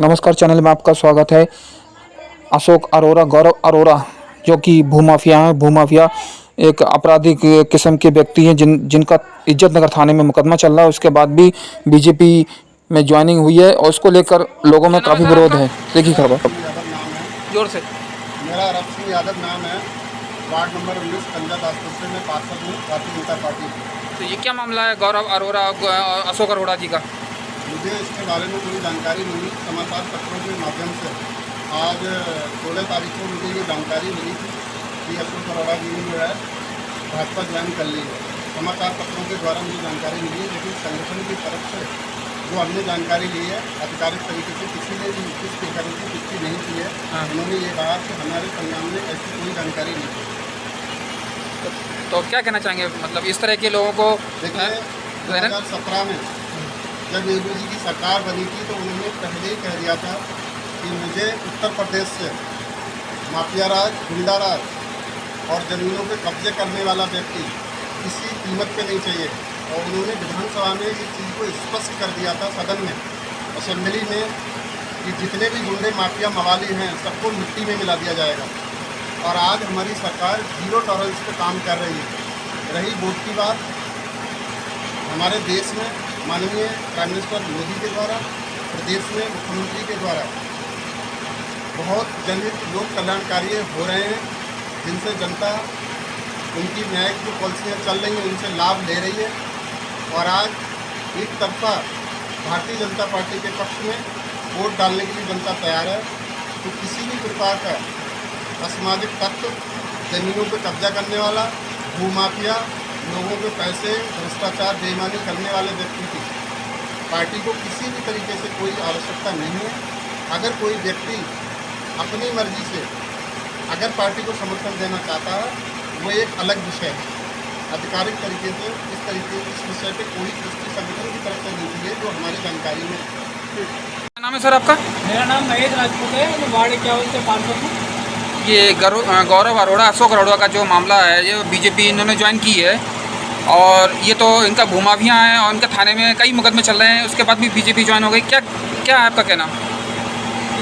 नमस्कार, चैनल में आपका स्वागत है। अशोक अरोड़ा, गौरव अरोड़ा जो कि भूमाफिया हैं। भूमाफिया एक आपराधिक किस्म के व्यक्ति हैं जिनका इज्जत नगर थाने में मुकदमा चल रहा है। उसके बाद भी बीजेपी में ज्वाइनिंग हुई है और उसको लेकर लोगों में काफ़ी विरोध है। देखिए खबर यादव नाम है। जोर से। मेरा रब सिंह यादव नाम है। वार्ड नंबर 19 पंजादासपुर से मैं पार्षद हूँ भारतीय जनता पार्टी। तो ये क्या मामला है गौरव अरोड़ा और अशोक अरोड़ा जी का? मुझे इसके बारे में कोई जानकारी मिली। समाचार पत्रों के माध्यम से आज 16 तारीख को मुझे ये जानकारी मिली थी कि अशोक अरोड़ा जी ने जो है भाजपा ज्वाइन कर ली है। समाचार पत्रों के द्वारा मुझे जानकारी मिली है, लेकिन संगठन की तरफ से जो हमने जानकारी ली है आधिकारिक तरीके से किसी ने भी इस प्रकार की पुष्टि नहीं की है। उन्होंने ये कहा कि हमारे संज्ञान में ऐसी कोई जानकारी नहीं है। तो क्या कहना चाहेंगे, मतलब इस तरह के लोगों को? देखिए, 2017 में जब योगी जी की सरकार बनी थी तो उन्होंने पहले ही कह दिया था कि मुझे उत्तर प्रदेश से माफिया राज, गुंडा राज और ज़मीनों पे कब्जे करने वाला व्यक्ति किसी कीमत पे नहीं चाहिए। और उन्होंने विधानसभा में इस चीज़ को स्पष्ट कर दिया था, सदन में, असेंबली में, कि जितने भी गुंडे माफिया मवाली हैं सबको मिट्टी में मिला दिया जाएगा। और आज हमारी सरकार जीरो टॉलरेंस पे काम कर रही है। रही वोट की बात, हमारे देश में माननीय प्राइम मिनिस्टर मोदी के द्वारा, प्रदेश में मुख्यमंत्री के द्वारा बहुत जनहित लोक कल्याणकारी हो रहे हैं, जिनसे जनता उनकी न्यायिक जो पॉलिसियाँ चल रही हैं उनसे लाभ ले रही है। और आज एक तरफा भारतीय जनता पार्टी के पक्ष में वोट डालने के लिए जनता तैयार है। तो किसी भी प्रकार का असामाजिक तत्व, ज़मीनों पर कब्जा करने वाला, भूमाफिया, लोगों के पैसे भ्रष्टाचार बेईमानी करने वाले व्यक्ति की पार्टी को किसी भी तरीके से कोई आवश्यकता नहीं है। अगर कोई व्यक्ति अपनी मर्जी से अगर पार्टी को समर्थन देना चाहता है वो एक अलग विषय है। आधिकारिक तरीके से इस विषय पे कोई पुष्टि संगठन की तरफ से नहीं दी है जो हमारी जानकारी में। क्या नाम है सर आपका? मेरा नाम महेश राजपूत है। मैं वार्ड 51 से पार्षद हूँ। ये गौरव अरोड़ा, अशोक अरोड़ा का जो मामला है, ये बीजेपी इन्होंने ज्वाइन की है और ये तो इनका भूमाफिया है और इनके थाने में कई मुकदमे चल रहे हैं। उसके बाद भी बीजेपी ज्वाइन हो गई। क्या क्या है आपका कहना?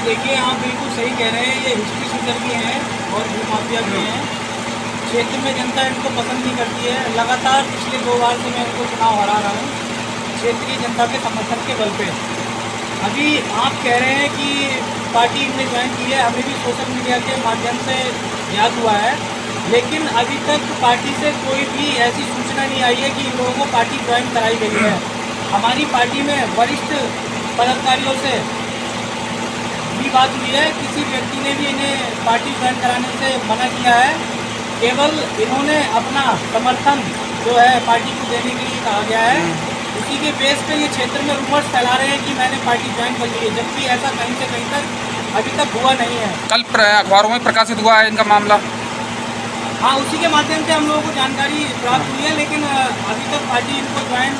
देखिए, आप बिल्कुल सही कह रहे हैं। ये हिस्ट्री सीटर भी हैं और भूमाफिया भी हैं। क्षेत्र में जनता इनको पसंद नहीं करती है। लगातार पिछले 2 बार से मैं इनको चुनाव हरा रहा हूँ क्षेत्रीय जनता के समर्थन के बल पे। अभी आप कह रहे हैं कि पार्टी इनने ज्वाइन की है, हमें भी सोशल मीडिया के माध्यम से याद हुआ है, लेकिन अभी तक पार्टी से कोई भी ऐसी सूचना नहीं आई है कि इन लोगों को पार्टी ज्वाइन कराई गई है। हमारी पार्टी में वरिष्ठ पदाधिकारियों से भी बात हुई है, किसी व्यक्ति ने भी इन्हें पार्टी ज्वाइन कराने से मना किया है। केवल इन्होंने अपना समर्थन जो है पार्टी को देने के लिए कहा गया है। उसी के बेस पे ये क्षेत्र में रूमर्स फैला रहे हैं कि मैंने पार्टी ज्वाइन कर ली है, जबकि ऐसा कहीं से कहीं तक अभी तक हुआ नहीं है। कल अखबारों में प्रकाशित हुआ है इनका मामला। हाँ, उसी के माध्यम से हम लोगों को जानकारी प्राप्त हुई है, लेकिन अभी तक पार्टी इनको ज्वाइन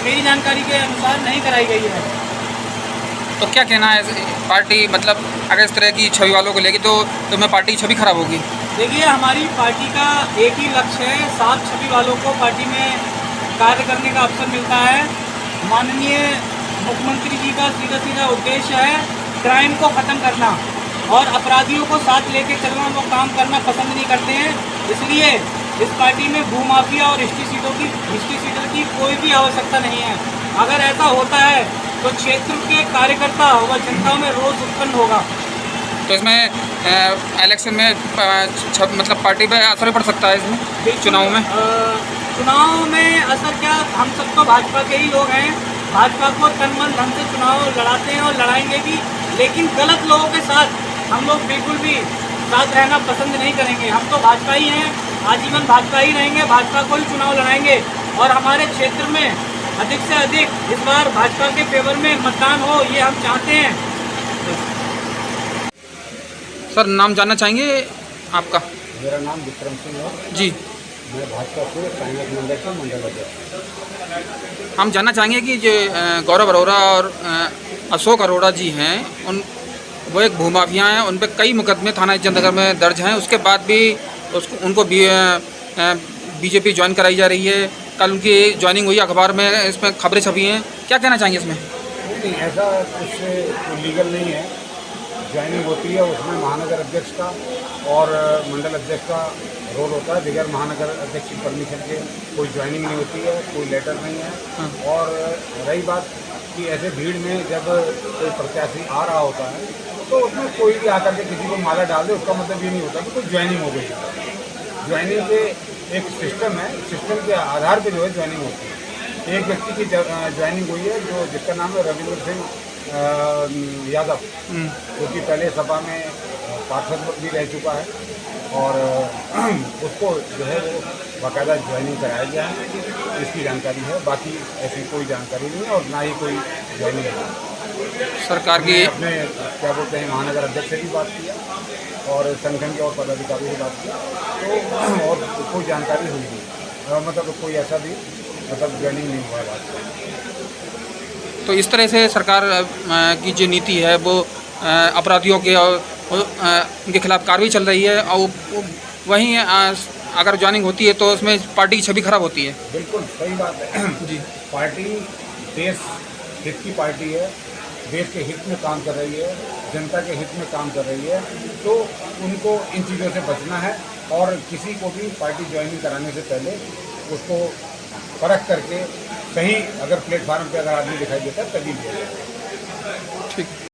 मेरी जानकारी के अनुसार नहीं कराई गई है। तो क्या कहना है, पार्टी मतलब अगर इस तरह की छवि वालों को लेगी तो मैं पार्टी की छवि खराब होगी? देखिए, हमारी पार्टी का एक ही लक्ष्य है, साफ छवि वालों को पार्टी में कार्य करने का अवसर मिलता है। माननीय मुख्यमंत्री जी का सीधा सीधा उद्देश्य है क्राइम को ख़त्म करना और अपराधियों को साथ लेके चलना। वो काम करना पसंद नहीं करते हैं, इसलिए इस पार्टी में भूमाफिया और हिस्ट्री सीटर की कोई भी आवश्यकता नहीं है। अगर ऐसा होता है तो क्षेत्र के कार्यकर्ता व जनता में रोष उत्पन्न होगा। तो इसमें इलेक्शन में मतलब पार्टी पे असर पड़ सकता है इसमें चुनाव में? चुनाव में असर क्या, हम सब तो भाजपा के ही लोग हैं। भाजपा को तन मन धन से चुनाव लड़ाते हैं और लड़ाएंगे भी, लेकिन गलत लोगों के साथ हम लोग बिल्कुल भी साथ रहना पसंद नहीं करेंगे। हम तो भाजपा ही हैं, आजीवन भाजपा ही रहेंगे, भाजपा को ही चुनाव लड़ाएंगे और हमारे क्षेत्र में अधिक से अधिक इस बार भाजपा के फेवर में मतदान हो, ये हम चाहते हैं। सर, नाम जानना चाहेंगे आपका? मेरा नाम विक्रम सिंह है जी। मैं भाजपा से संयोजक मंडल का मंडल अध्यक्ष। हम जानना चाहेंगे कि जो गौरव अरोड़ा और अशोक अरोड़ा जी हैं, वो एक भूमाफिया हैं, उन पर कई मुकदमे थाना इज्जतनगर में दर्ज हैं। उसके बाद भी उनको बीजेपी ज्वाइन कराई जा रही है। कल उनकी ज्वाइनिंग हुई, अखबार में इसमें खबरें छपी हैं। क्या कहना चाहेंगे इसमें? नहीं, ऐसा कुछ लीगल नहीं है। ज्वाइनिंग होती है उसमें महानगर अध्यक्ष का और मंडल अध्यक्ष का रोल होता है। बगैर महानगर अध्यक्ष की परमिशन के कोई ज्वाइनिंग नहीं होती है, कोई लेटर नहीं है। और रही बात कि ऐसे भीड़ में जब कोई प्रत्याशी आ रहा होता है तो उसमें कोई भी आकर के किसी को माला डाल दे, उसका मतलब ये नहीं होता कि कोई ज्वाइनिंग हो गई है। ज्वाइनिंग के एक सिस्टम है, सिस्टम के आधार पर जो है ज्वाइनिंग होती है। एक व्यक्ति की ज्वाइनिंग हुई है जिसका नाम है रविंद्र सिंह यादव, जो कि पहले सभा में पार्षद भी रह चुका है और उसको जो है वो बाकायदा ज्वाइनिंग कराया गया है, इसकी जानकारी है। बाकी ऐसी कोई जानकारी नहीं है और ना ही कोई ज्वाइनिंग है। सरकार की अपने क्या बोलते हैं महानगर अध्यक्ष से भी बात किया और संगठन के और पदाधिकारियों से बात किया तो और कोई जानकारी हुई नहीं, मतलब कोई ऐसा भी मतलब ज्वाइनिंग नहीं हुआ है बात। तो इस तरह से सरकार की जो नीति है वो अपराधियों के और उनके खिलाफ कार्रवाई चल रही है और वहीं अगर ज्वाइनिंग होती है तो उसमें पार्टी की छवि खराब होती है। बिल्कुल सही बात है जी। पार्टी देश हित की पार्टी है, देश के हित में काम कर रही है, जनता के हित में काम कर रही है, तो उनको इन चीज़ों से बचना है और किसी को भी पार्टी ज्वाइनिंग कराने से पहले उसको परख करके सही अगर प्लेटफार्म पे अगर आदमी दिखाई देता है तभी लिया जाए। ठीक।